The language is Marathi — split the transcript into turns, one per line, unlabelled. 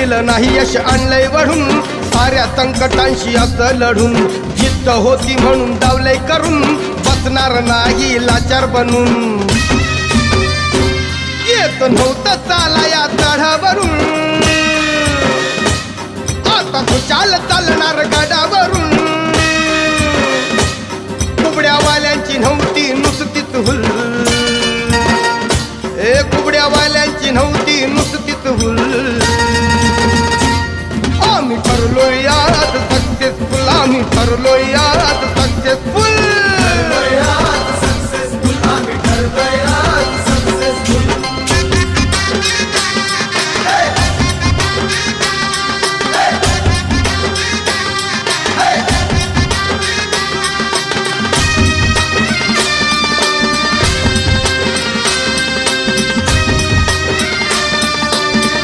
दिलं नाही यश आणलंय वढून साऱ्या संकटांशी असं लढून जिद्द होती म्हणून डावलंय करून बसणार नाही लाचार बनून येत नव्हतं चाला या चढावरून आता तू चालणार गडावरून कुबड्यावाल्यांची नव्हती नुसतीच हुल कुबड्यावाल्यांची नव्हती नुसतीच हुल आम्ही ठरलोय यात सक्सेसफुल आम्ही ठरलोय यात सक्सेसफुल